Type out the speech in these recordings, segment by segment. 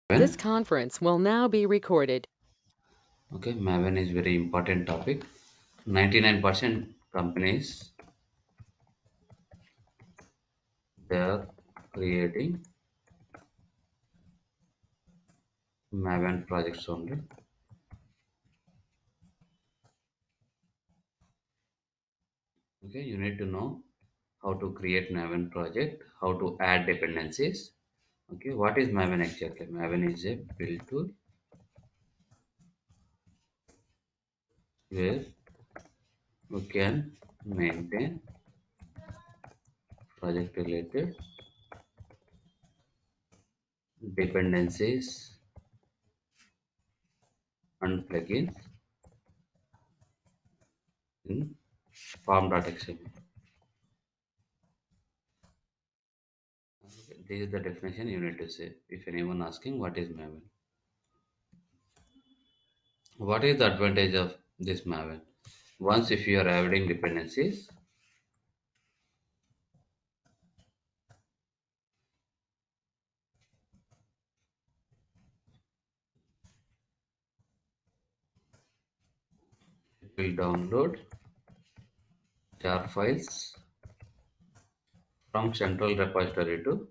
This Maven. conference will now be recorded. Okay, Maven is very important topic. 99% companies they are creating Maven projects only. Okay, you need to know how to create Maven project, how to add dependencies. Okay, what is Maven exactly? Maven is a build tool where you can maintain project related dependencies and plugins in form.xml. Okay, this is the definition you need to say. If anyone asking what is Maven, what is the advantage of this Maven? Once if you are adding dependencies, it will download jar files from central repository to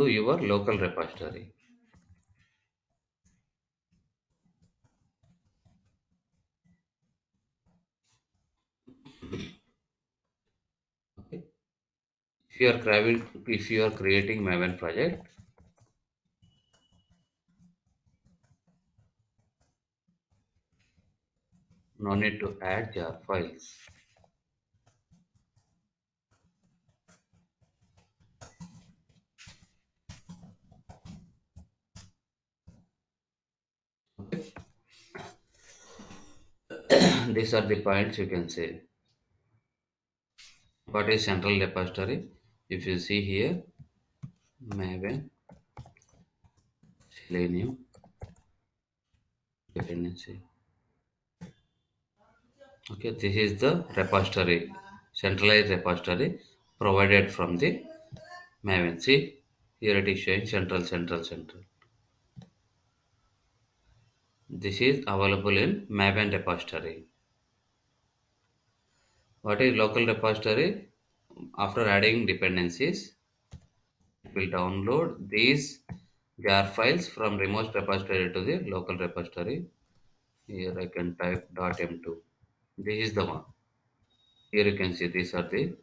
your local repository. Okay. If you are creating Maven project, no need to add jar files. Okay. These are the points you can say. What is central repository? If you see here, Maven, Selenium, dependency. Okay, this is the repository, centralized repository provided from the Maven. See, here it is showing central. This is available in Maven repository. What is local repository? After adding dependencies, it will download these jar files from remote repository to the local repository. Here I can type .m2. This is the one. Here you can see these are the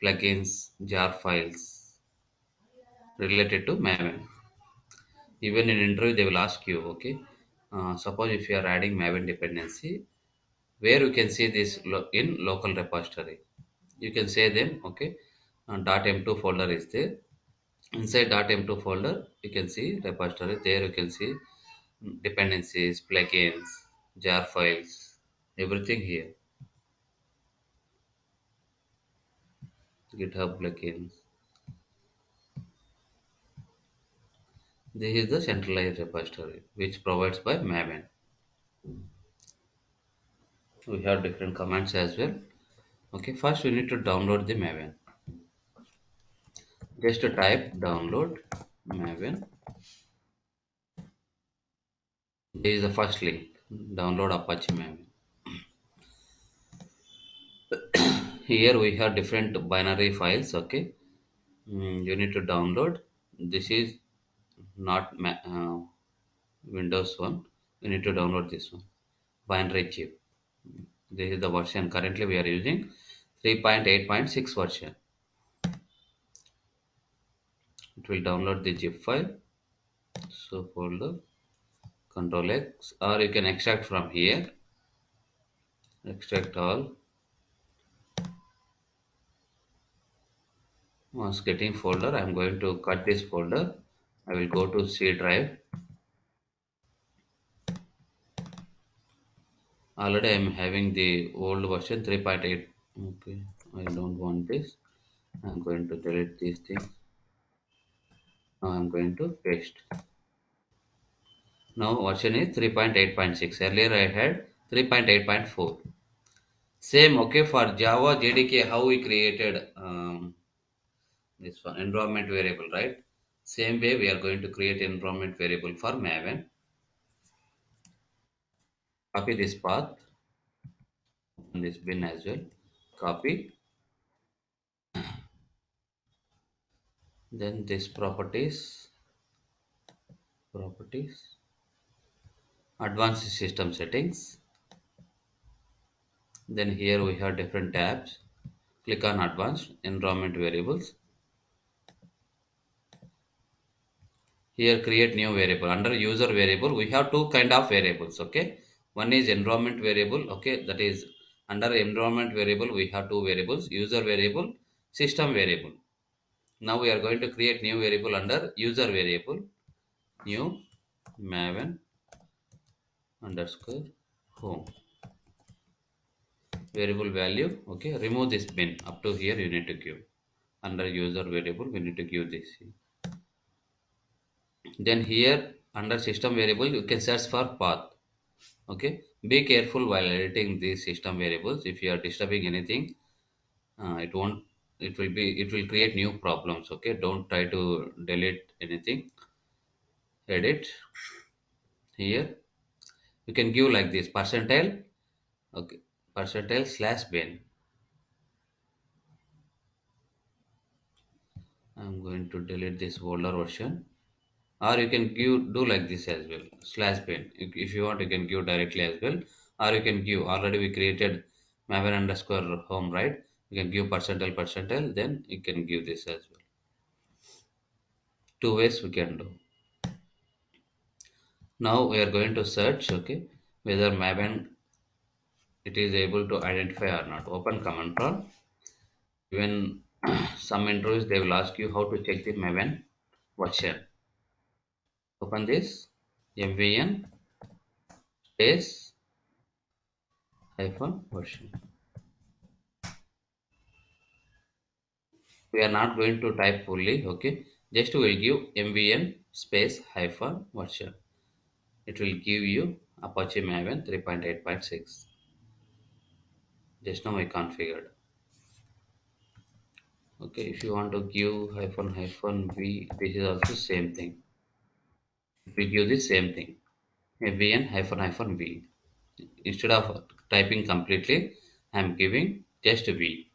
plugins jar files related to Maven. Even in interview, they will ask you, okay, suppose if you are adding Maven dependency, where you can see this in local repository. You can say them, okay, .m2 folder is there. Inside .m2 folder, you can see repository. There you can see dependencies, plugins, jar files, everything here. GitHub plugins. This is the centralized repository which provides by Maven. We have different commands as well. Okay, first we need to download the Maven. Just type download Maven. This is the first link. Download Apache Maven. Here we have different binary files. Okay, you need to download. This is not Windows one. You need to download this one. Binary zip. This is the version currently we are using 3.8.6 version. It will download the zip file. So folder Control X, or you can extract from here. Extract all. Once getting folder, I am going to cut this folder. I will go to C drive. Already I am having the old version 3.8. Okay, I don't want this. I am going to delete these things. Now I am going to paste. Now version is 3.8.6. Earlier I had 3.8.4. Same, okay, for Java JDK, how we created This one environment variable, right? Same way we are going to create environment variable for Maven. Copy this path and this bin as well. Copy. Then this properties, advanced system settings. Then here we have different tabs. Click on advanced environment variables. Here create new variable. Under user variable, we have two kind of variables. Okay. One is environment variable. Okay. That is under environment variable, we have two variables, user variable, system variable. Now we are going to create new variable under user variable. New Maven underscore home variable value. Okay. Remove this bin. Up to here you need to give. Under user variable, we need to give this. Then here under system variable, you can search for path. Okay, be careful while editing these system variables. If you are disturbing anything, it won't. It will create new problems. Okay, don't try to delete anything. Edit here. You can give like this percentile. Okay, percentile slash bin. I'm going to delete this older version. Or you can give do like this as well slash bin. If you want, you can give directly as well, or you can give already we created maven underscore home, right? You can give percentile, then you can give this as well. Two ways we can do. Now we are going to search, okay, whether maven it is able to identify or not. Open command prompt. Even some interviews they will ask you how to check the maven version. Open this mvn space hyphen version. We are not going to type fully, okay? Just we will give mvn space hyphen version. It will give you Apache Maven 3.8.6. Just now I configured. Okay, if you want to give hyphen hyphen v, this is also same thing. We give the same thing. mvn hyphen hyphen v. Instead of typing completely, I am giving just v.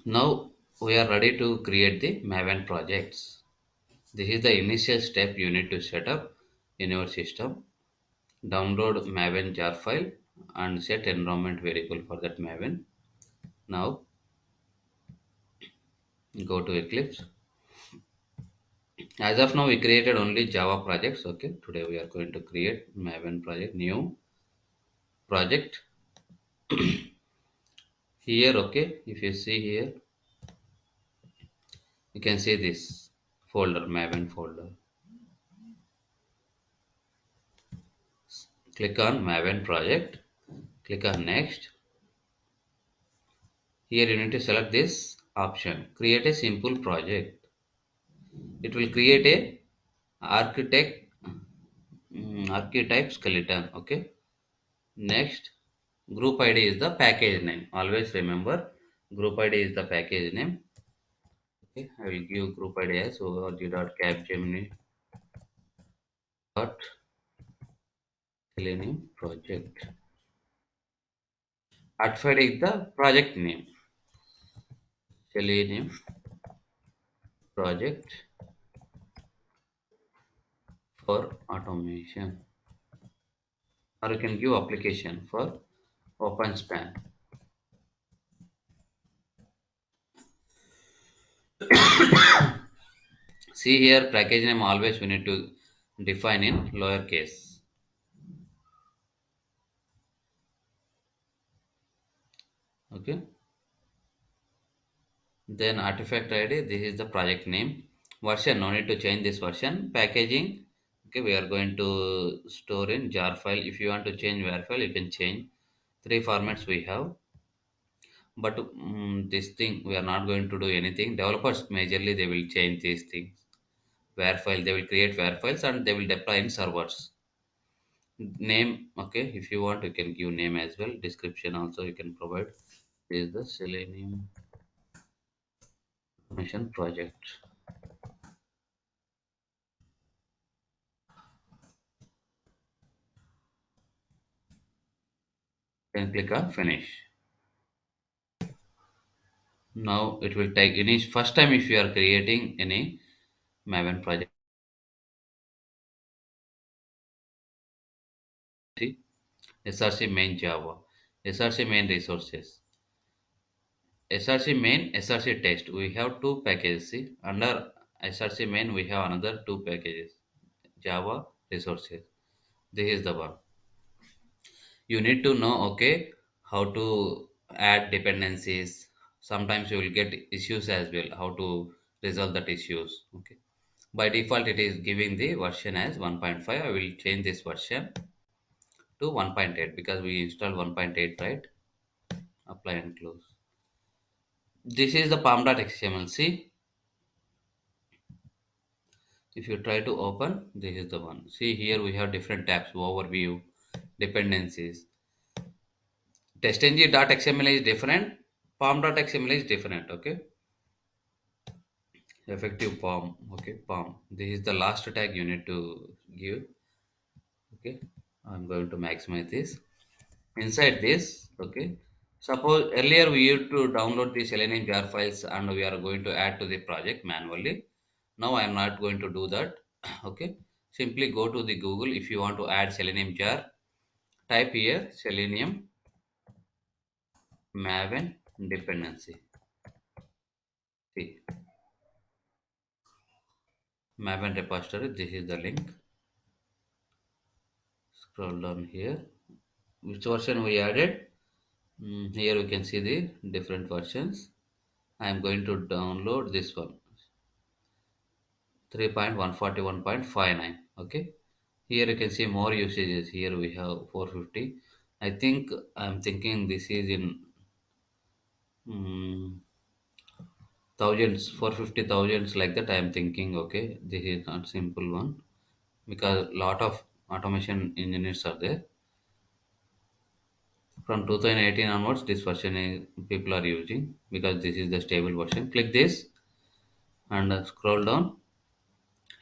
Now we are ready to create the Maven projects. This is the initial step you need to set up in your system. Download Maven jar file and set environment variable for that Maven. Now go to Eclipse. As of now, we created only Java projects. Okay, today we are going to create Maven project, new project. Here, okay, if you see here, you can see this folder, Maven folder. Click on Maven project. Click on next. Here you need to select this option. Create a simple project. It will create a architect archetype skeleton. Okay. Next, group ID is the package name. Always remember, group ID is the package name. Okay, I will give group ID as org.capgemini dot selenium project. Artifact is the project name. Selenium project for automation. Or you can give application for OpenSpan. See here, package name always we need to define in lowercase. Okay. Then artifact ID, this is the project name. Version, no need to change this version. Packaging, okay, we are going to store in jar file. If you want to change var file, you can change. Three formats we have. But this thing, we are not going to do anything. Developers, majorly, they will change these things. Var file, they will create var files and they will deploy in servers. Name, okay, if you want, you can give name as well. Description also you can provide. This is the Selenium Mission project. Then click on finish. Now it will take any first time if you are creating any Maven project. See, SRC main Java, SRC main resources, SRC main, SRC test. We have two packages. See, under SRC main we have another two packages. Java resources. This is the one. You need to know, okay, how to add dependencies. Sometimes you will get issues as well. How to resolve that issues. Okay. By default, it is giving the version as 1.5. I will change this version to 1.8 because we installed 1.8, right? Apply and close. This is the pom.xml. See, if you try to open, this is the one. See, here we have different tabs: overview, dependencies. Testng.xml is different, pom.xml is different. Okay, effective pom. Okay, pom. This is the last tag you need to give. Okay, I'm going to maximize this. Inside this, okay, suppose earlier we used to download the selenium jar files and we are going to add to the project manually. Now I am not going to do that. Okay, simply go to the Google. If you want to add selenium jar, type here selenium maven dependency. See, maven repository, this is the link. Scroll down here, which version we added. Here we can see the different versions. I am going to download this one, 3.141.59. Okay, here you can see more usages. Here we have 450. I think I'm thinking this is in mm, thousands, 450 thousands like that. I'm thinking, okay, this is not simple one because lot of automation engineers are there. From 2018 onwards, this version is people are using because this is the stable version. Click this and scroll down.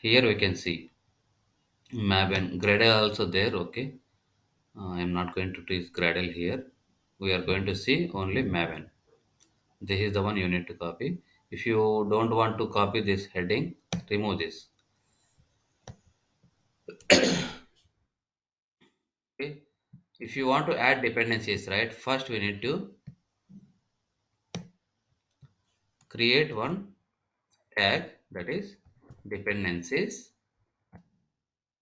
Here we can see Maven Gradle also there. Okay, I am not going to teach Gradle here. We are going to see only Maven. This is the one you need to copy. If you don't want to copy this heading, remove this. Okay. If you want to add dependencies, right? First, we need to create one tag, that is dependencies.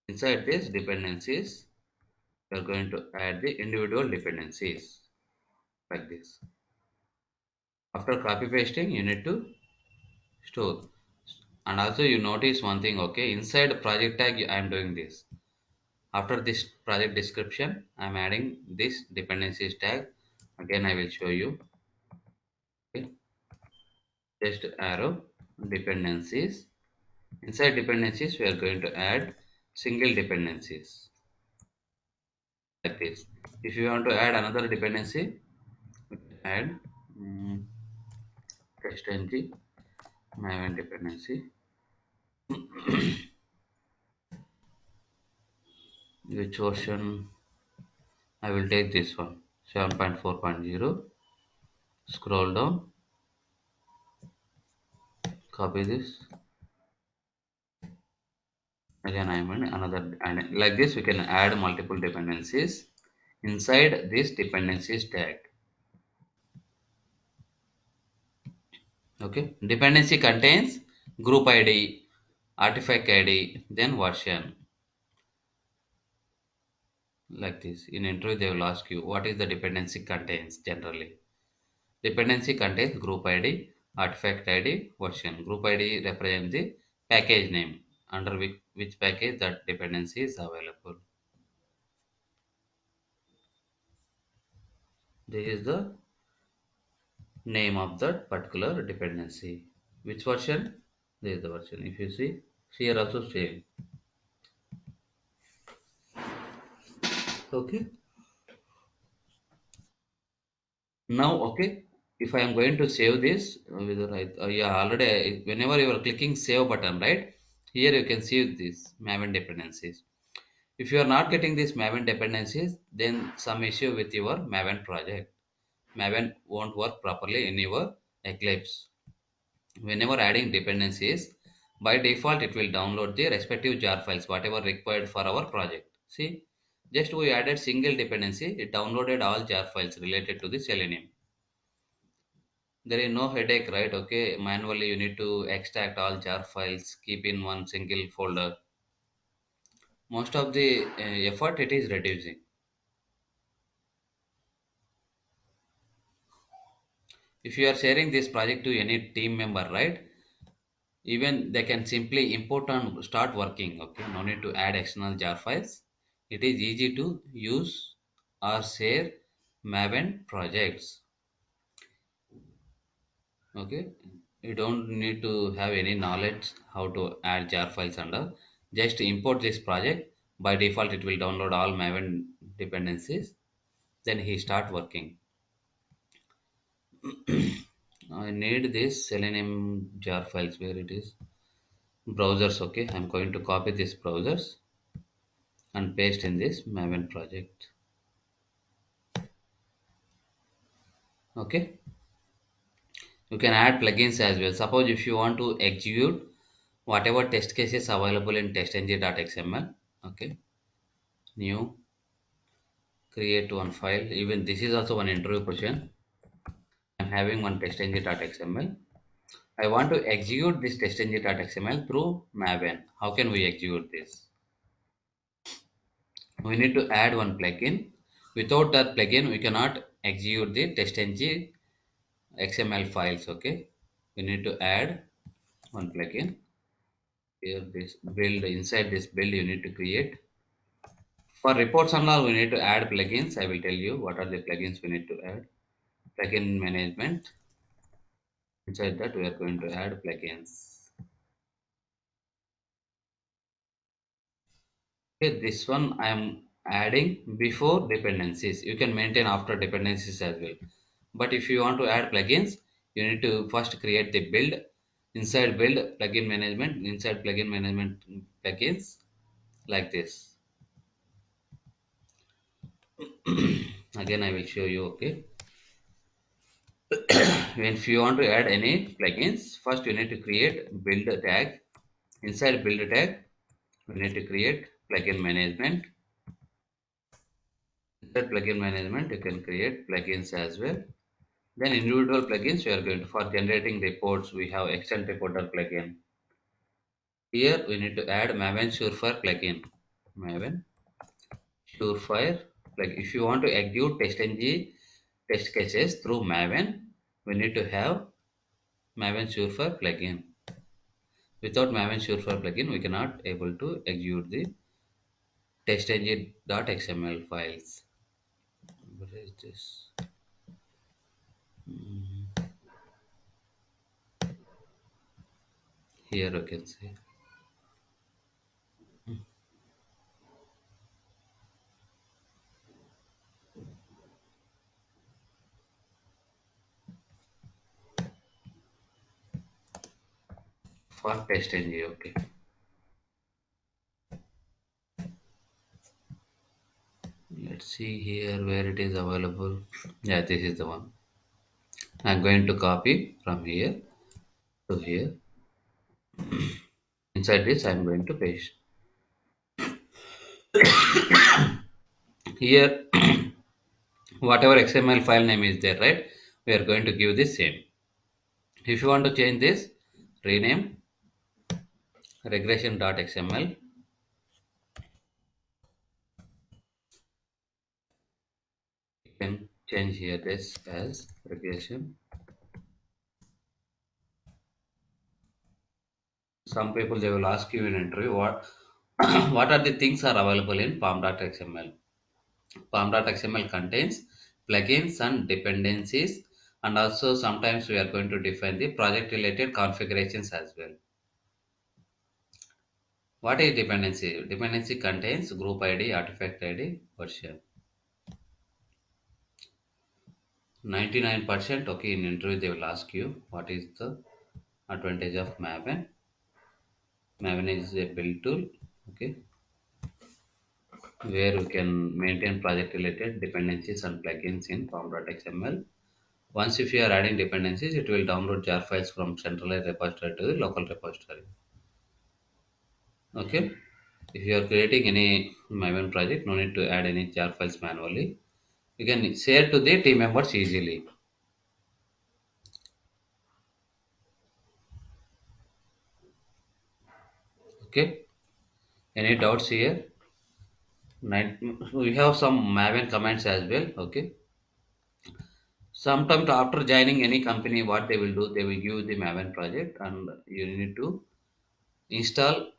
Inside this dependencies, we are going to add the individual dependencies like this. After copy pasting, you need to store. And also you notice one thing, okay, inside the project tag I am doing this. After this project description, I am adding this dependencies tag. Again, I will show you. Okay, just arrow dependencies. Inside dependencies, we are going to add single dependencies like this. If you want to add another dependency, add um, testng maven dependency. Which version? I will take this one, 7.4.0. Scroll down, copy this. Again, I am in another, and like this, we can add multiple dependencies inside this dependencies tag. Okay, dependency contains group ID, artifact ID, then version. Like this. In interview, they will ask you what is the dependency contains generally. Dependency contains group ID, artifact ID, version. Group ID represents the package name under which package that dependency is available. This is the name of that particular dependency. Which version? This is the version. If you see, here also same. Okay. Now, okay. If I am going to save this, whether yeah, already whenever you are clicking save button, right? Here you can see this Maven dependencies. If you are not getting these Maven dependencies, then some issue with your Maven project. Maven won't work properly in your Eclipse. Whenever adding dependencies, by default it will download the respective jar files, whatever required for our project. See, just we added single dependency, it downloaded all jar files related to the Selenium. There is no headache, right? Okay, manually you need to extract all jar files, keep in one single folder. Most of the effort it is reducing. If you are sharing this project to any team member, right? Even they can simply import and start working. Okay, no need to add external jar files. It is easy to use or share Maven projects. Okay, you don't need to have any knowledge how to add jar files under. Just import this project. By default, it will download all Maven dependencies. Then he start working. I need this Selenium jar files where it is. Browsers. Okay, I'm going to copy this browsers and paste in this Maven project. Okay, you can add plugins as well. Suppose if you want to execute whatever test cases available in testng.xml. Okay, new, create one file. Even this is also one interview question. I'm having one testng.xml. I want to execute this testng.xml through Maven. How can we execute this? We need to add one plugin. Without that plugin, we cannot execute the testng XML files. Okay, we need to add one plugin. Here, this build, inside this build, you need to create. For reports and all, we need to add plugins. I will tell you what are the plugins we need to add. Plugin management. Inside that, we are going to add plugins. Okay, this one I am adding before dependencies. You can maintain after dependencies as well. But if you want to add plugins, you need to first create the build. Inside build, plugin management. Inside plugin management, plugins like this. Again, I will show you. Okay, if you want to add any plugins, first you need to create build tag. Inside build tag, we need to create plugin management. Inside plugin management, you can create plugins as well. Then individual plugins, we are going to, for generating reports, we have extend reporter plugin. Here we need to add Maven Surefire plugin. Maven Surefire, like if you want to execute testng test cases through Maven, we need to have Maven Surefire plugin. Without Maven Surefire plugin, we cannot able to execute the testng.xml files. What is this? Here you can see for testng. Okay, let's see here where it is available. Yeah, this is the one. I'm going to copy from here to here. Inside this, I'm going to paste. Here, whatever XML file name is there, right? We are going to give the same. If you want to change this, rename regression.xml. You can change here this as regression. Some people they will ask you in interview what what are the things are available in pom.xml. Pom.xml contains plugins and dependencies, and also sometimes we are going to define the project related configurations as well. What is dependency? Dependency contains group ID, artifact ID, version. 99%, okay, in interview they will ask you what is the advantage of Maven. Maven is a build tool, okay, where we can maintain project related dependencies and plugins in form.xml. Once if you are adding dependencies, it will download jar files from centralized repository to the local repository. Okay. If you are creating any Maven project, no need to add any jar files manually. You can share to the team members easily. Okay. Any doubts here? We have some Maven comments as well. Okay. Sometimes after joining any company, what they will do, they will give you the Maven project and you need to install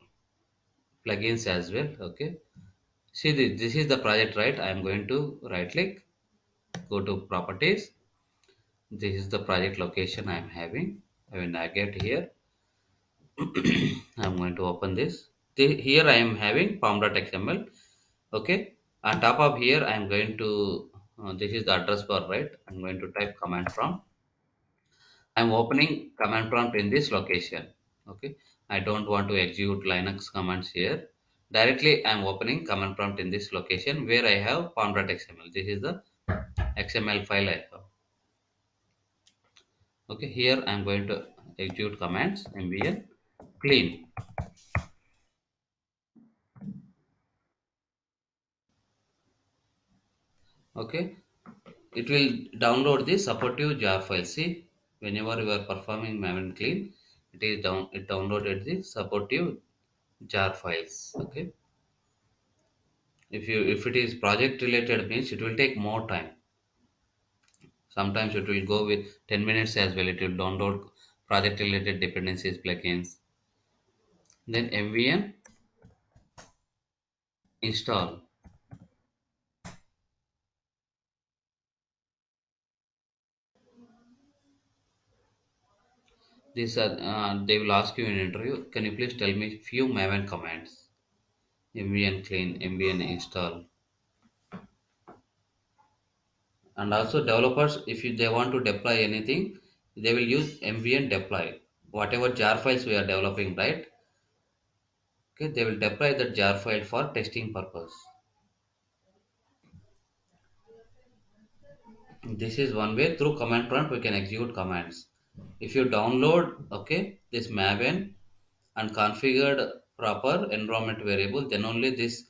plugins as well. Okay. See this is the project, right? I am going to right click, go to properties. This is the project location I am having. I will navigate here. I'm going to open this. Here I am having pom.xml. Okay. On top of here, I am going to, this is the address bar, right? I'm going to type command prompt. I'm opening command prompt in this location. Okay. I don't want to execute Linux commands here. Directly, I'm opening command prompt in this location where I have pom.xml. This is the XML file I have. Okay. Here I'm going to execute commands mbn clean. Okay. It will download the supportive jar file. See, whenever you are performing Maven clean, it downloaded the supportive jar files. Okay. If it is project related means it will take more time. Sometimes it will go with 10 minutes as well. It will download project related dependencies plugins. Then MVN install. These are they will ask you in interview. Can you please tell me few Maven commands? MVN clean, MVN install. And also developers, if they want to deploy anything, they will use MVN deploy. Whatever jar files we are developing, right? Okay, they will deploy that jar file for testing purpose. This is one way through command prompt we can execute commands. If you download, okay, this Maven and configured proper environment variable, then only this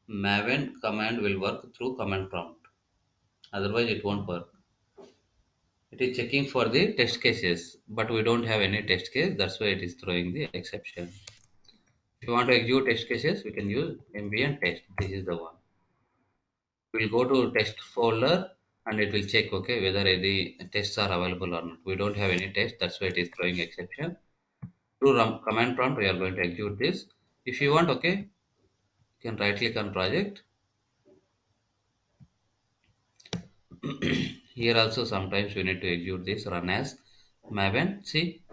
Maven command will work through command prompt. Otherwise, it won't work. It is checking for the test cases, but we don't have any test case. That's why it is throwing the exception. If you want to execute test cases, we can use ambient test. This is the one. We'll go to test folder and it will check, okay, whether any tests are available or not. We don't have any test. That's why it is throwing exception. Through command prompt, we are going to execute this. If you want, okay, you can right click on project. Here also sometimes we need to execute this run as Maven. See,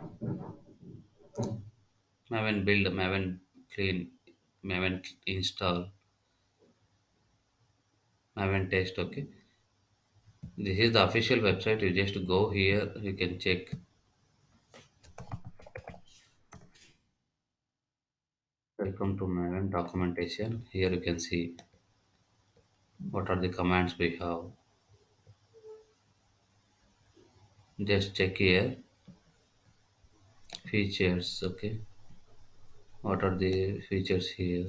Maven build, Maven clean, Maven install, Maven test. Okay, this is the official website. You just go here. You can check. Welcome to Maven documentation. Here you can see what are the commands we have. Just check here. Features. Okay, what are the features here?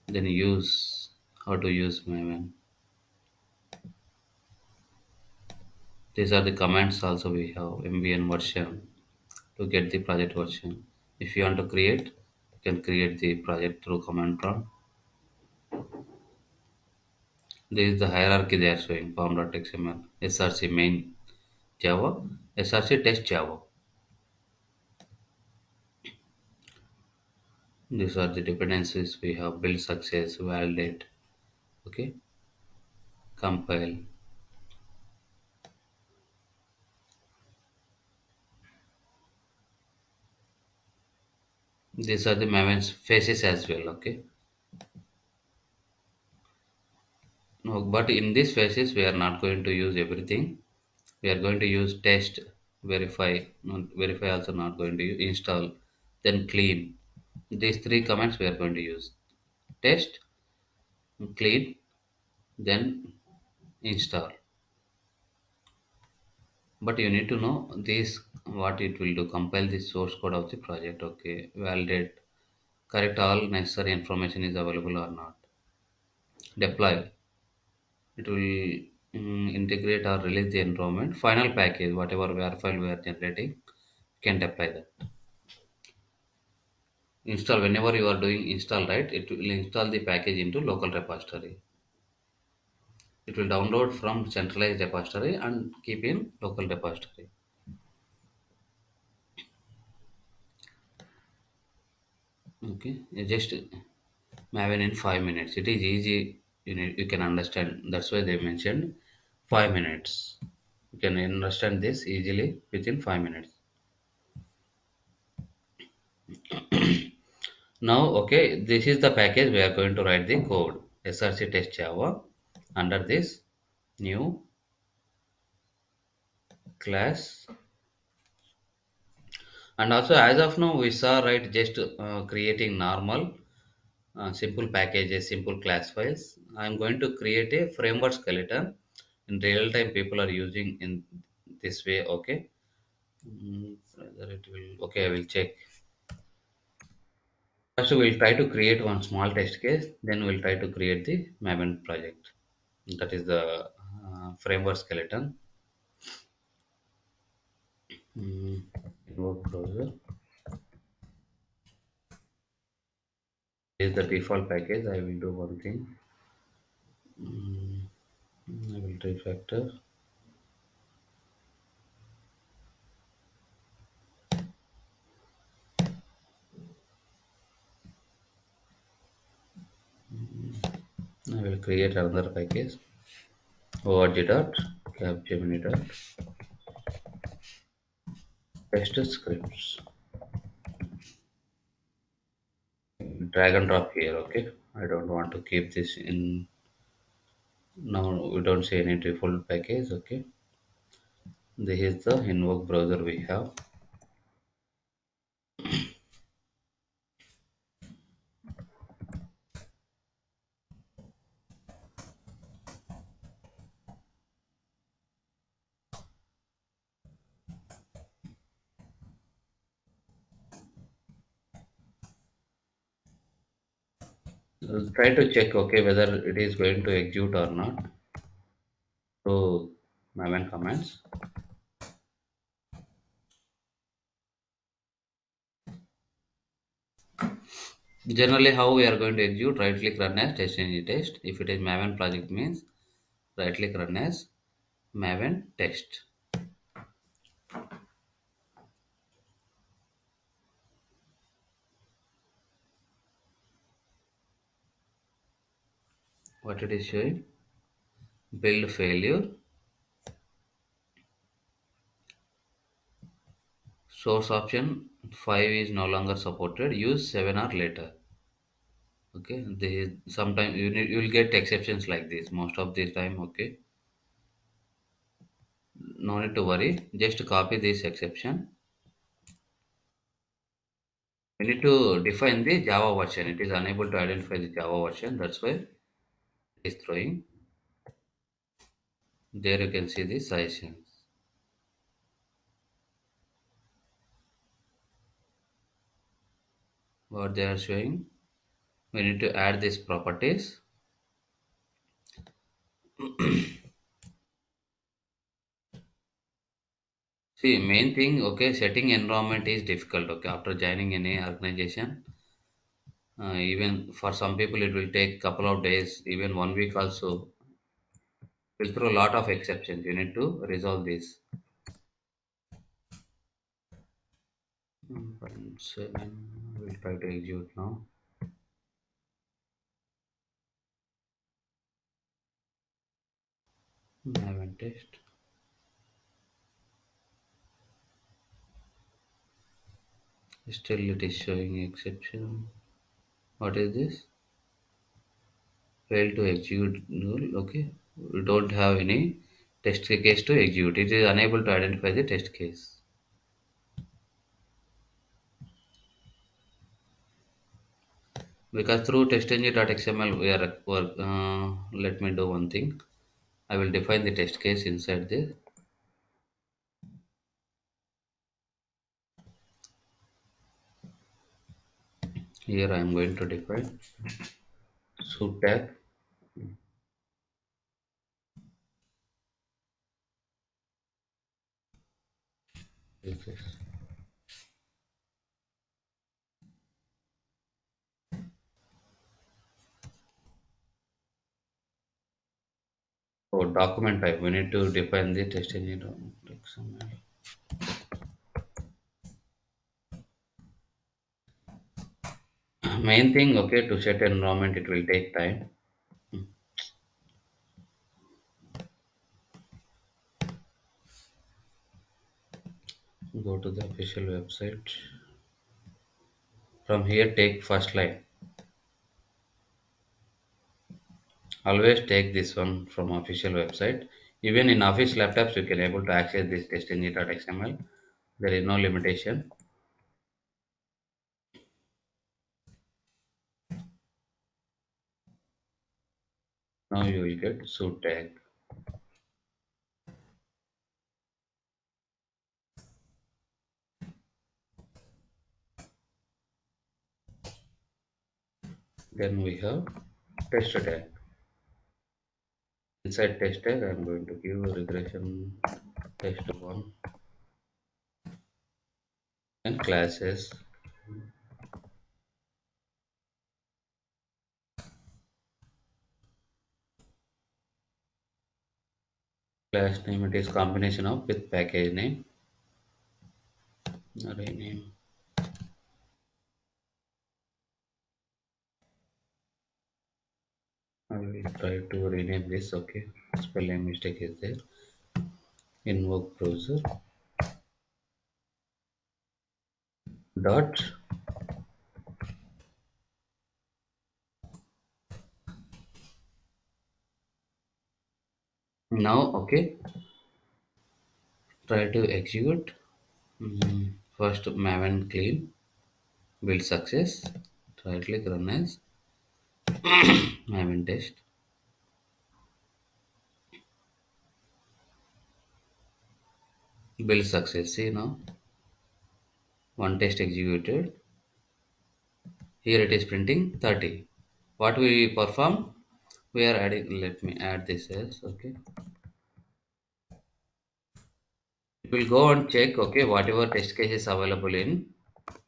Then use how to use Maven. These are the commands also we have MVN version to get the project version. If you want to create, you can create the project through command prompt. This is the hierarchy they are showing form.xml, src main Java, src test Java. These are the dependencies we have build success, validate, okay, compile. These are the Maven's faces as well, okay. Now But in this phases we are not going to use everything. We are going to use test, verify, not verify also not going to use, install, then clean. These three commands we are going to use: test, clean, then install. But you need to know this, what it will do: compile the source code of the project, okay, validate, correct all necessary information is available or not, deploy, it will integrate or release the environment, final package, whatever WAR file we are generating, can deploy that. Install, whenever you are doing install, right, it will install the package into local repository. It will download from centralized repository and keep in local repository. Okay, you just Maven in 5 minutes. It is easy. You can understand. That's why they mentioned 5 minutes. You can understand this easily within 5 minutes. Now, okay, this is the package we are going to write the code. src test Java under this new class. And also, as of now, we saw, right, just creating normal simple packages, simple class files. I'm going to create a framework skeleton. In real time, people are using in this way. Okay. Whether it will, okay, I will check. First, we'll try to create one small test case. Then we'll try to create the Maven project. That is the framework skeleton. Mm, Invoke browser is the default package. I will do one thing. Mm, I will refactor. I will create another package. org dot capgemini dot test scripts. Drag and drop here. Okay. I don't want to keep this in. Now we don't see any default package. Okay. This is the invoke browser we have. Try to check, okay, whether it is going to execute or not. So Maven commands. Generally, how we are going to execute: right click, run as test engine test. If it is Maven project means right click, run as Maven test. What it is showing: build failure, source option 5 is no longer supported, use 7 or later. Okay, they sometimes you will get exceptions like this most of the time. Okay, no need to worry, just copy this exception. We need to define the Java version. It is unable to identify the Java version. That's why it is throwing. There you can see the sessions. What they are showing. We need to add these properties. See, main thing, okay, setting environment is difficult. Okay, after joining any organization, even for some people it will take couple of days, even 1 week also. Will throw a lot of exceptions. You need to resolve this. 1.7. We'll try to execute now. Maven test. Still it is showing exception. What is this? Failed to execute null. Okay. We don't have any test case to execute. It is unable to identify the test case. Because through testng.xml we are let me do one thing. I will define the test case inside this. Here I am going to define soup tag. This is document type. We need to define the testng.xml. Main thing, okay, to set environment it will take time. Go to the official website. From here take first line. Always take this one from official website. Even in office laptops you can able to access this testng.xml. There is no limitation. Now you will get suit tag. Then we have test tag. Inside test tag, I'm going to give a regression test one and classes. Class name it is combination of with package name. Array name. I will try to rename this. Okay, spelling mistake is there. Invoke browser dot. Now okay, try to execute. First Maven clean build success. Right click run as Maven test. Build success. See now one test executed. Here it is printing 30. What we perform? We are adding. Let me add this as okay. It will go and check okay whatever test case is available in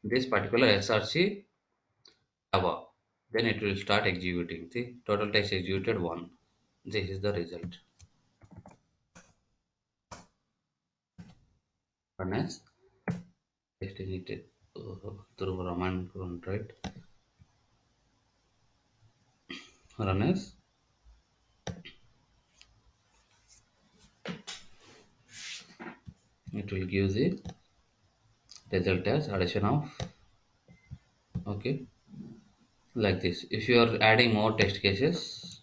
this particular SRC Java. Then it will start executing. See total test executed 1. This is the result. Run as testing it through Raman front, right? Run as it will give the result as addition of okay like this. If you are adding more test cases,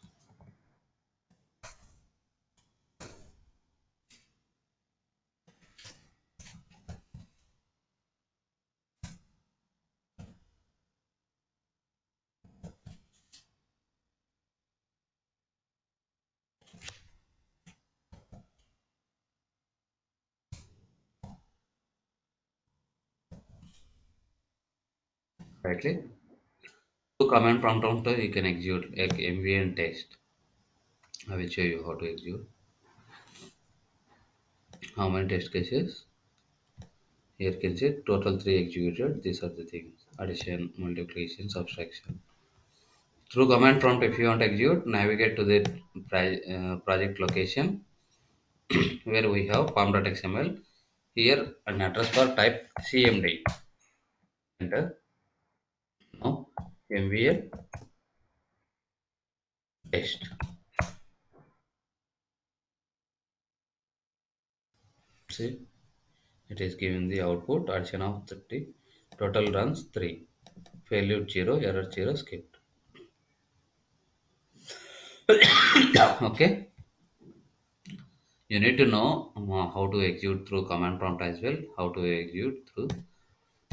rightly, to command prompt counter you can execute like MVN test. I will show you how to execute. How many test cases? Here you can see total 3 executed. These are the things addition, multiplication, subtraction. Through command prompt, if you want to execute, navigate to the project location where we have pom.xml. Here an address bar type cmd. Enter. Now MVL test. See, it is giving the output addition of 30. Total runs 3. Failure 0, error 0, skipped. Okay. You need to know how to execute through command prompt as well. How to execute through.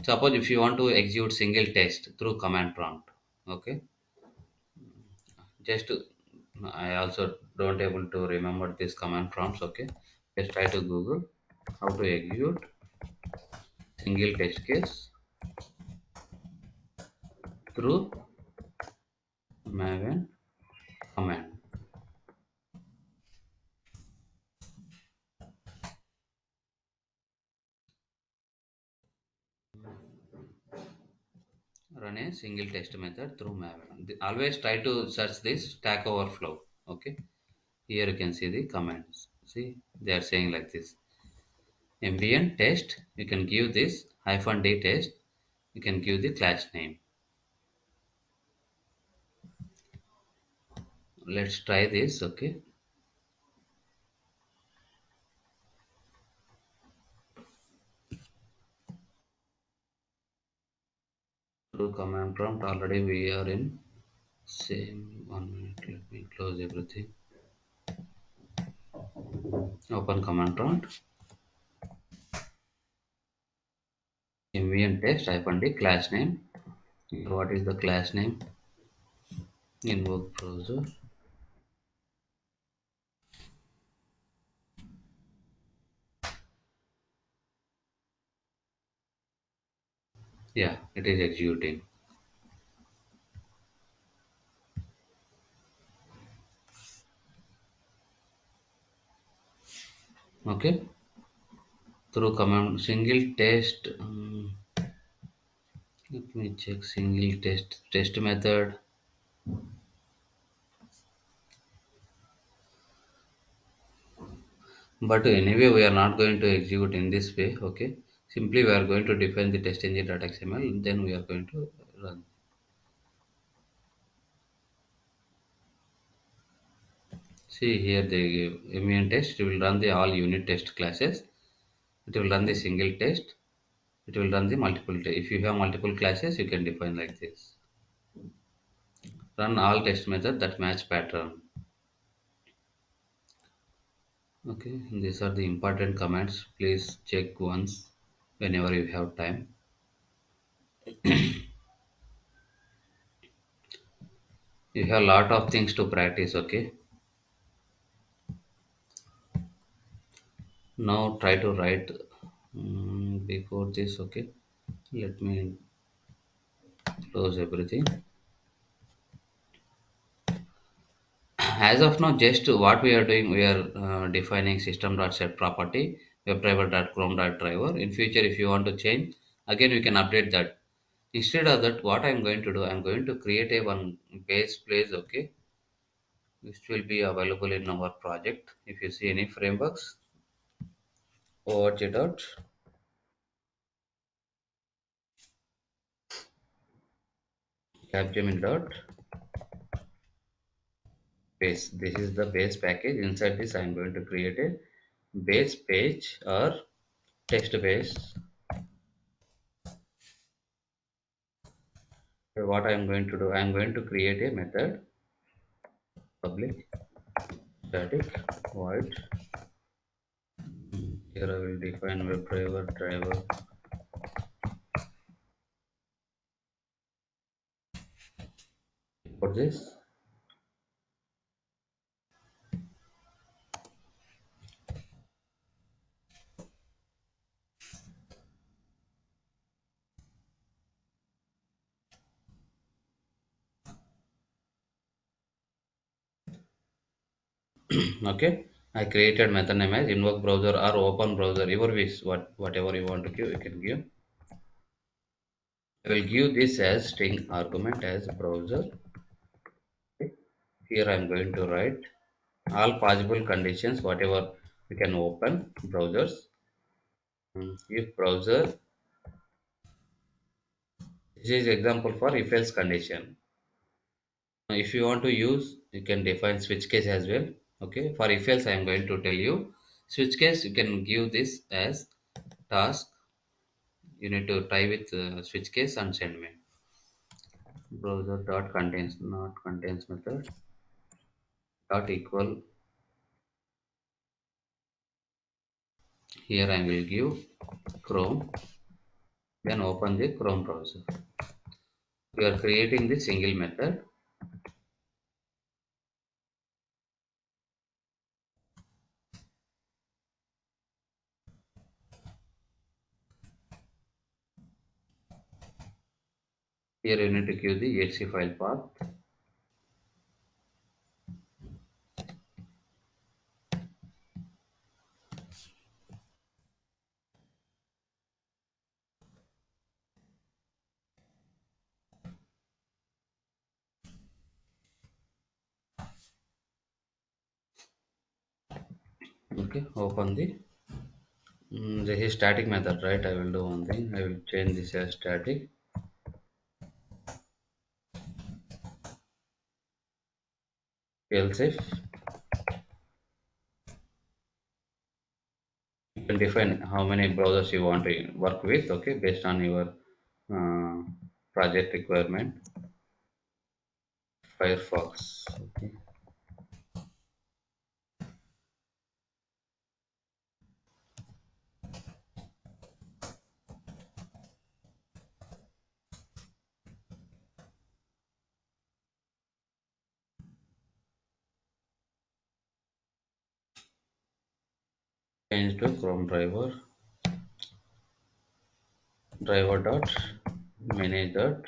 Suppose if you want to execute single text through command prompt, okay. Just to, I also don't able to remember this command prompts. Okay, just try to Google how to execute single test case through Maven command. Run a single test method through Maven. Always try to search this Stack Overflow. Okay, here you can see the commands. See, they are saying like this: ambient test. You can give this hyphen d test. You can give the class name. Let's try this. Okay, through command prompt. Already we are in same 1 minute. Let me close everything. Open command prompt. Ambient test hyphen d class name. What is the class name in work browser? Yeah, it is executing. Okay, through command single test. Let me check single test method. But anyway, we are not going to execute in this way. Okay, simply we are going to define the test engine.xml. Then we are going to run. See here they give ambient test. It will run the all unit test classes. It will run the single test. It will run the multiple. If you have multiple classes, you can define like this. Run all test method that match pattern. Okay, these are the important commands. Please check once whenever you have time. You have a lot of things to practice. Okay, now try to write before this. Okay, let me close everything. As of now, just what we are doing, we are defining system.set property, webdriver.chrome.driver. In future, if you want to change, again we can update that. Instead of that, what I'm going to do, I'm going to create a one base place, okay, which will be available in our project. If you see any frameworks, org dot capgemini dot base. This is the base package. Inside this, I'm going to create a base page or text base. So what I'm going to do, I'm going to create a method public static void. Here I will define web driver for this. Okay, I created method name as invoke browser or open browser. Your wish, whatever you want to give, you can give. I will give this as string argument as browser. Okay. Here I am going to write all possible conditions, whatever we can open browsers. If browser, this is example for if else condition. If you want to use, you can define switch case as well. Okay, for if else I am going to tell you switch case. You can give this as task. You need to try with switch case and send me browser dot contains not contains method dot equal Here I will give Chrome, then open the Chrome browser. We are creating the single method. Here you need to give the exe file path. Okay, open the this is static method, right? I will do one thing. I will change this as static. Else if you can define how many browsers you want to work with, okay, based on your uh, project requirement. Firefox, okay. Change to Chrome driver dot manage dot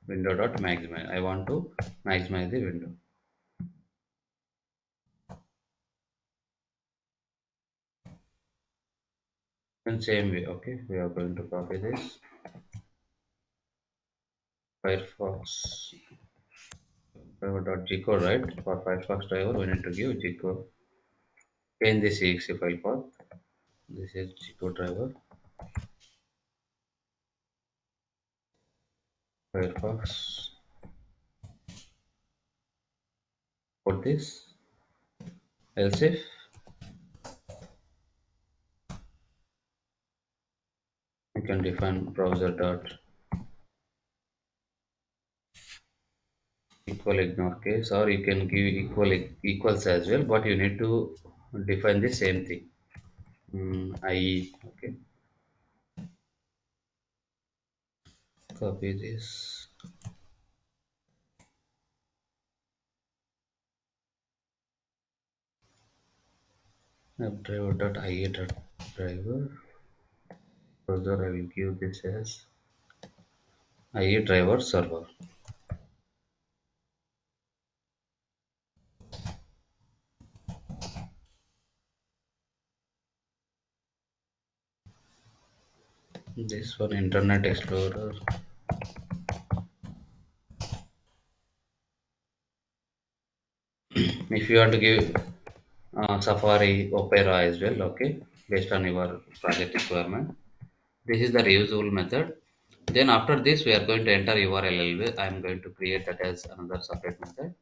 window dot maximize. I want to maximize the window. In same way, okay, we are going to copy this. Firefox driver dot G code, right? For Firefox driver, we need to give G code. Change this exe file path. This is G code driver. Firefox. Put this. Else if you can define browser dot equal ignore case, or you can give equals as well, but you need to define the same thing. IE, okay. Copy this. Driver. Browser, I will give this as IE driver server. This one Internet Explorer. If you want to give Safari, Opera as well, okay, based on your project requirement. This is the reusable method. Then after this, we are going to enter URL. I am going to create that as another separate method.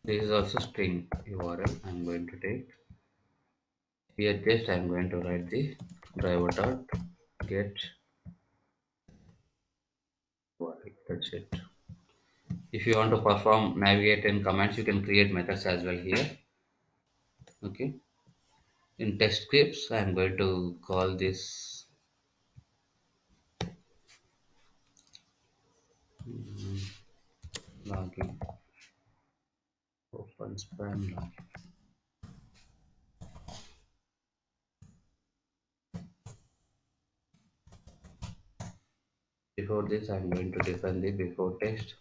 This is also string URL. I am going to take here. Just I am going to write the driver dot get URL. That's it. If you want to perform navigate in commands, you can create methods as well here. Okay. In test scripts, I am going to call this login open span login. Before this, I am going to define the before text.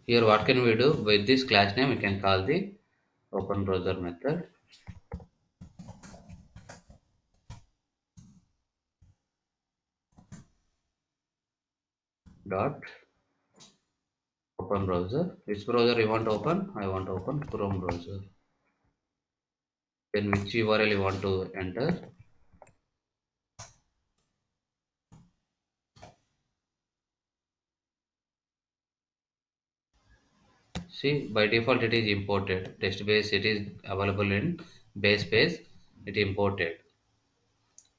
Here, what can we do with this class name? We can call the open browser method dot open browser. Which browser you want to open? I want to open Chrome browser. Then which URL you want to enter? See, by default it is imported. Test base it is available in base page, it imported.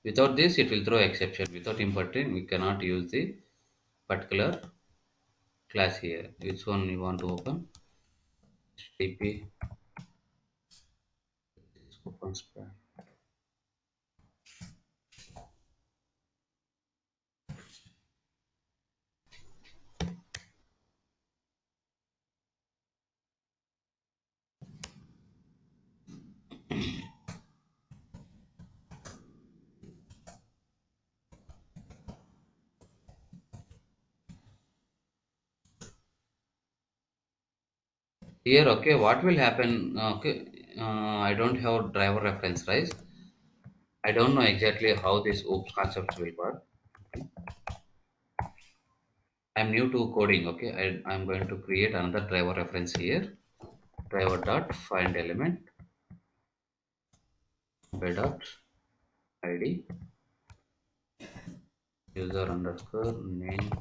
Without this, it will throw exception. Without importing, we cannot use the particular class here. Which one you want to open? TP open span. Here, okay, what will happen? Okay, I don't have driver reference, right? I don't know exactly how this OOPS concept will work. I'm new to coding, okay? I'm going to create another driver reference here. Driver dot find element by dot id user underscore name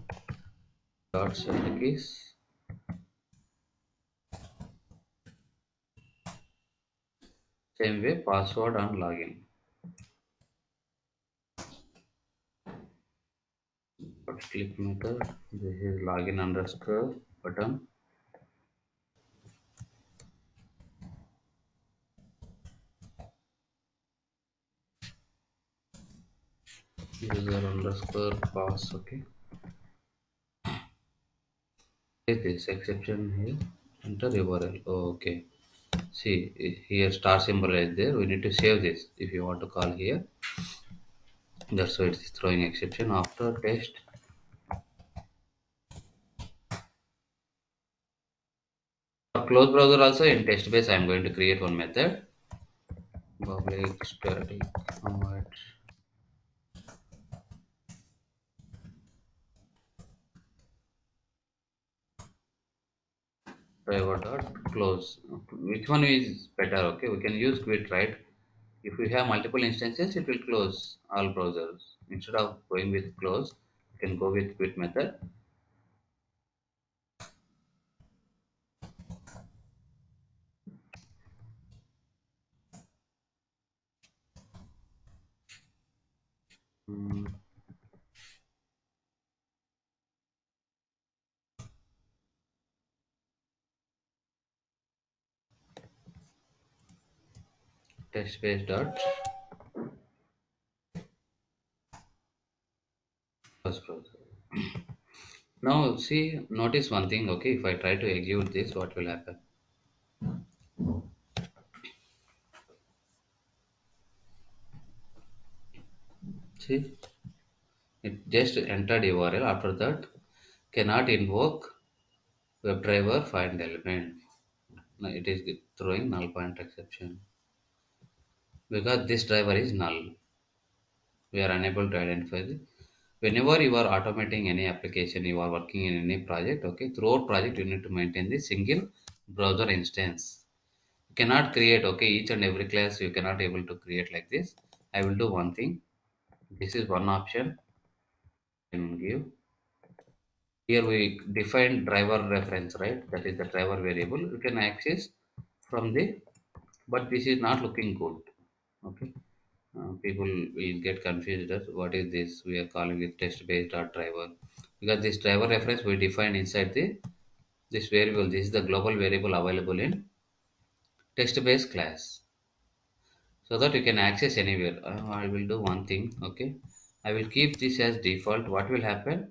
dot set keys. Same way password and login. But click method. This is login underscore button. User underscore pass. Okay. Take this exception here. Enter URL. Oh, okay. See here star symbol is there. We need to save this if you want to call here. That's why it's throwing exception after test. For close browser also in test base I am going to create one method. Public static void driver dot close. Which one is better? Okay, we can use quit, right? If we have multiple instances, it will close all browsers. Instead of going with close, you can go with quit method. Mm, test base dot first browser. Now see, notice one thing. Okay, if I try to execute this, what will happen? See, it just entered URL. After that, cannot invoke WebDriver find element. Now it is throwing null pointer exception because this driver is null. We are unable to identify this. Whenever you are automating any application, you are working in any project, okay, throughout project you need to maintain the single browser instance. You cannot create, okay, each and every class you cannot able to create like this. I will do one thing. This is one option. And give here we define driver reference, right? That is the driver variable. You can access from the, but this is not looking good. Okay, people will get confused as what is this? We are calling it test based driver because this driver reference we define inside the this variable. This is the global variable available in text based class so that you can access anywhere. I will do one thing. Okay, I will keep this as default. What will happen?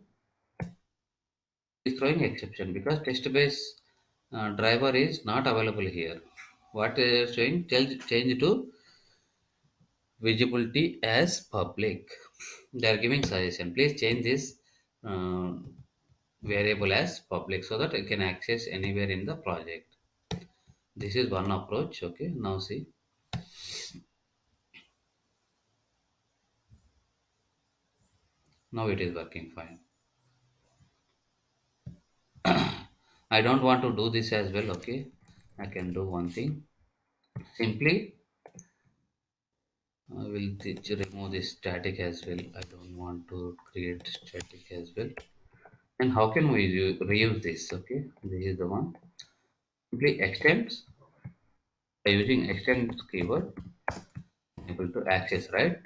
It's throwing exception because test based driver is not available here. What they are saying? Change to visibility as public. They are giving suggestion. Please change this uh, variable as public so that I can access anywhere in the project. This is one approach. Okay, now see. Now it is working fine. I don't want to do this as well. Okay, I can do one thing. Simply, I will remove this static as well. I don't want to create static as well. And how can we reuse this? Okay, this is the one. Simply extends by using extend keyword. able to access, right?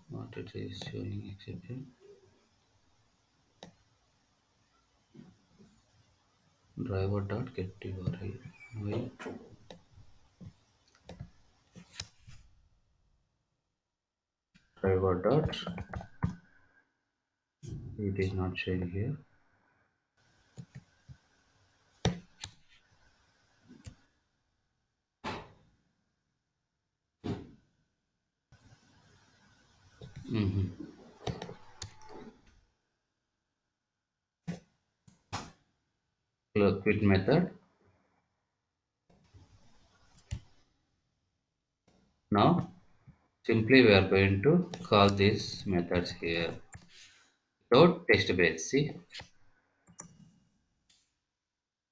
What it is showing exception. Driver dot get URL. Wait, driver dot. It is not showing here. Mm-hmm. Quit method. Now simply we are going to call these methods here. Without test base. See,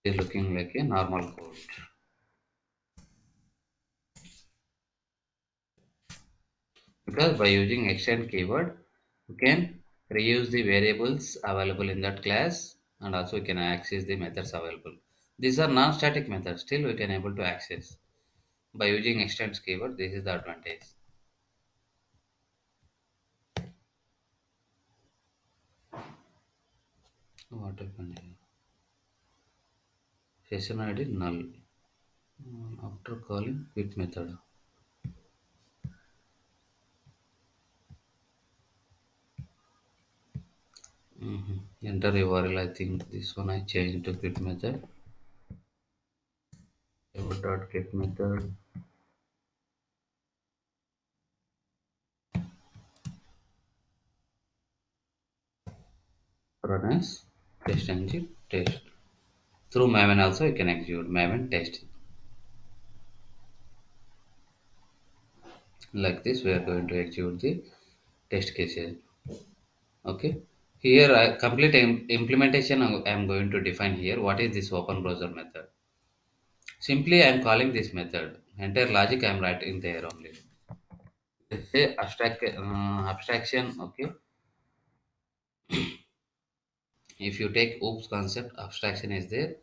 it is looking like a normal code. Because by using extend keyword, you can reuse the variables available in that class and also you can access the methods available. These are non-static methods, still we can able to access. By using extend keyword, this is the advantage. What happened here? Session ID null. After calling quit method. Enter URL. I think this one I changed to quit method. Dot get method. Run as test engine test. Through Maven also you can execute Maven test. Like this, we are going to execute the test cases. Okay. Here, complete implementation I am going to define here. What is this open browser method? Simply, I am calling this method. Entire logic I am writing there only. Let's say abstraction. Okay. If you take OOPS concept, abstraction is there.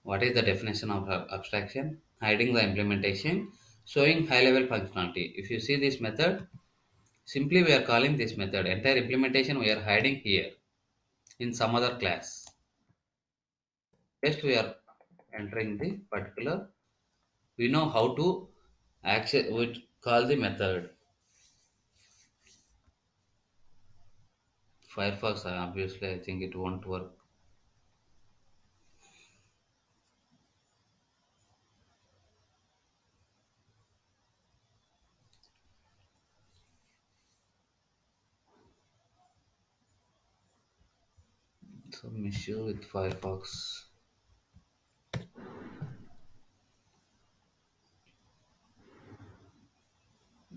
What is the definition of abstraction? Hiding the implementation, showing high level functionality. If you see this method, simply we are calling this method. Entire implementation we are hiding here in some other class. Just we are entering the particular. We know how to access. We call the method. Firefox. Obviously, I think it won't work. Some issue with Firefox.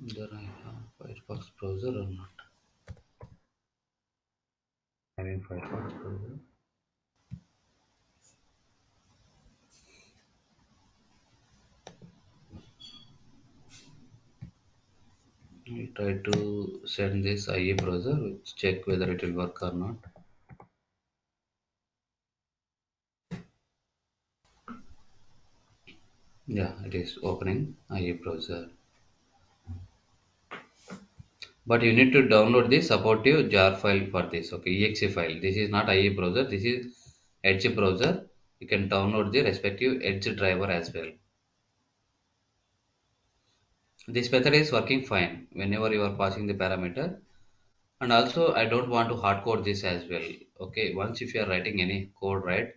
There I have Firefox browser or not? Having Firefox browser. I try to send this IE browser, which check whether it will work or not. Yeah, it is opening IE browser. But you need to download the supportive jar file for this. Okay, exe file. This is not IE browser. This is Edge browser. You can download the respective Edge driver as well. This method is working fine whenever you are passing the parameter. And also, I don't want to hard code this as well. Okay, once if you are writing any code, right?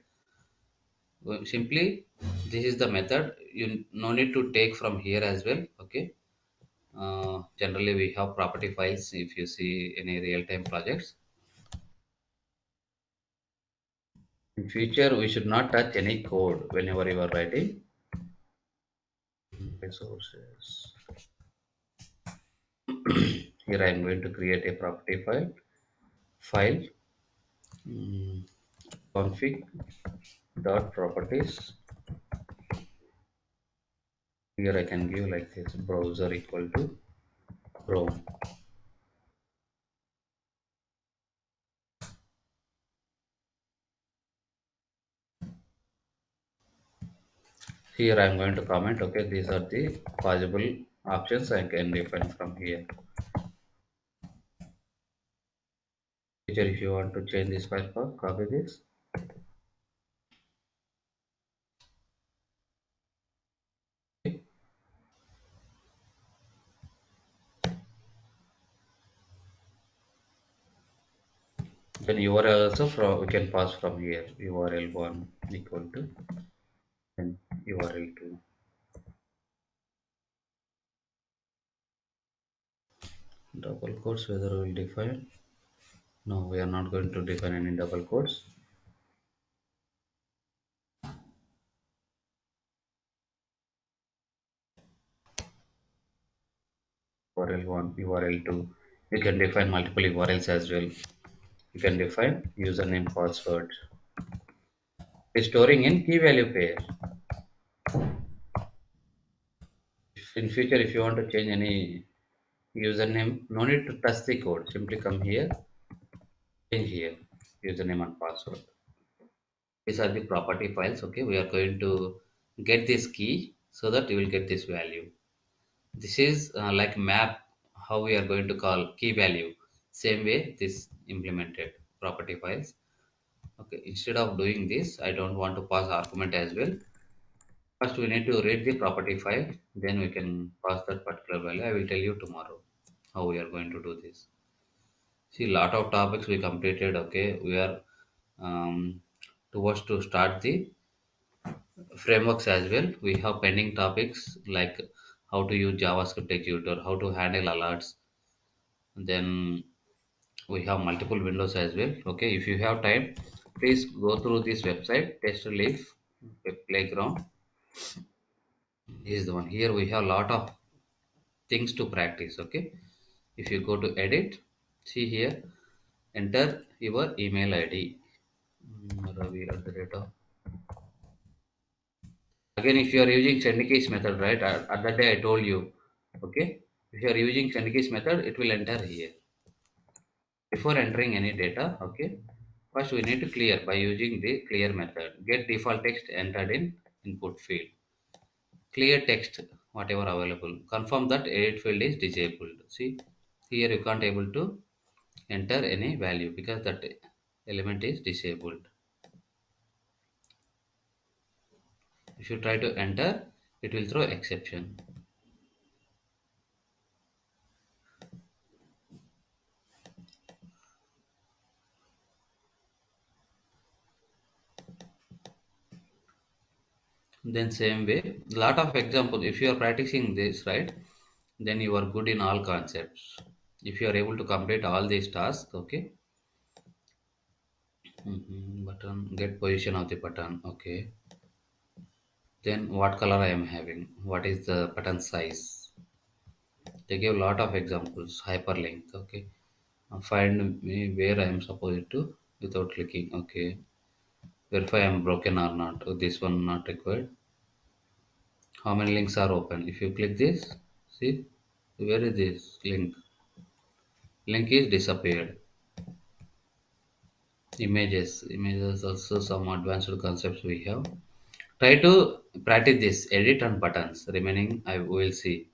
Simply, this is the method. You no need to take from here as well. Okay. Generally, we have property files if you see any real-time projects. In future, we should not touch any code whenever you are writing. Resources. Here I am going to create a property file. File config dot properties. Here I can give like this browser equal to Chrome. Here I am going to comment. Okay, these are the possible options I can define from here. Teacher, if you want to change this file path, copy this. Then URL also from we can pass from here. URL1 equal to then URL2. Double quotes whether we will define. No, we are not going to define any double quotes. URL1, URL2. You can define multiple URLs as well. You can define username, password. Storing in key value pair. If in future, if you want to change any username, no need to touch the code. Simply come here, change here, username and password. These are the property files. Okay, we are going to get this key so that you will get this value. This is like map how we are going to call key value. Same way this implemented property files. Okay, instead of doing this, I don't want to pass argument as well. First, we need to read the property file, then we can pass that particular value. I will tell you tomorrow how we are going to do this. See, lot of topics we completed. Okay, we are towards to start the frameworks as well. We have pending topics like how to use JavaScript executor, how to handle alerts. Then we have multiple windows as well. Okay, if you have time, please go through this website, test relief playground. Is the one here. We have a lot of things to practice. Okay, if you go to edit, see here, enter your email ID. Ravi at the rate of. Again, if you are using send keys method, right? At that day I told you. Okay, if you are using send keys method, it will enter here. Before entering any data, okay, first we need to clear by using the clear method. Get default text entered in input field. Clear text, whatever available. Confirm that edit field is disabled. See, here you can't able to enter any value because that element is disabled. If you try to enter, it will throw exception. Then same way, lot of examples. If you are practicing this, right, then you are good in all concepts. If you are able to complete all these tasks, okay. Button, get position of the button, okay. Then what color I am having, what is the button size. They give a lot of examples, hyperlink, okay. Find me where I am supposed to without clicking, okay. Verify I am broken or not. Oh, this one not required. How many links are open? If you click this, see, where is this link? Link is disappeared. Images also some advanced concepts we have. Try to practice this. Edit and buttons. Remaining I will see.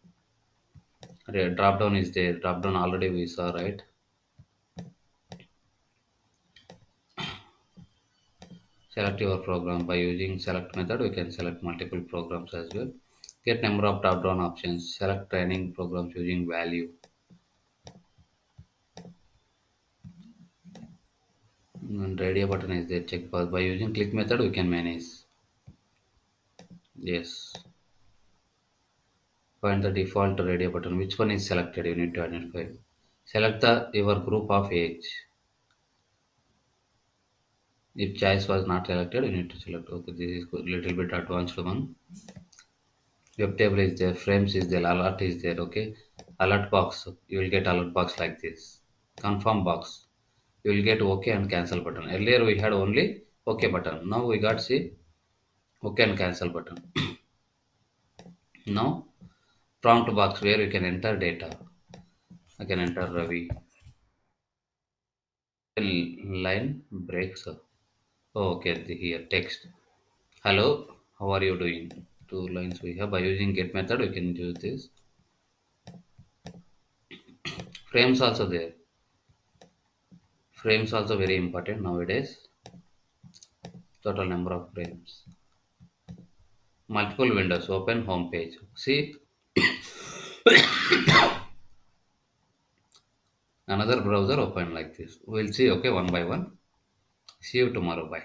Drop down is there. Drop down already we saw, right? Select your program by using select method. We can select multiple programs as well. Get number of drop down options. Select training programs using value. And radio button is there. Check box. By using click method we can manage. Yes. Find the default radio button. Which one is selected? You need to identify. Select the your group of age. If choice was not selected, you need to select. Okay, this is little bit advanced one. Web table is there, frames is there, alert is there. Okay, alert box. You will get alert box like this. Confirm box. You will get OK and cancel button. Earlier we had only OK button. Now we got see OK and cancel button. Now prompt box where you can enter data. I can enter Ravi. Line breaks. Oh, okay, here text. Hello, how are you doing? Two lines we have. By using get method, we can use this. Frames also there. Frames also very important nowadays. Total number of frames. Multiple windows. Open home page. See, another browser open like this. We'll see. Okay, one by one. See you tomorrow. Bye.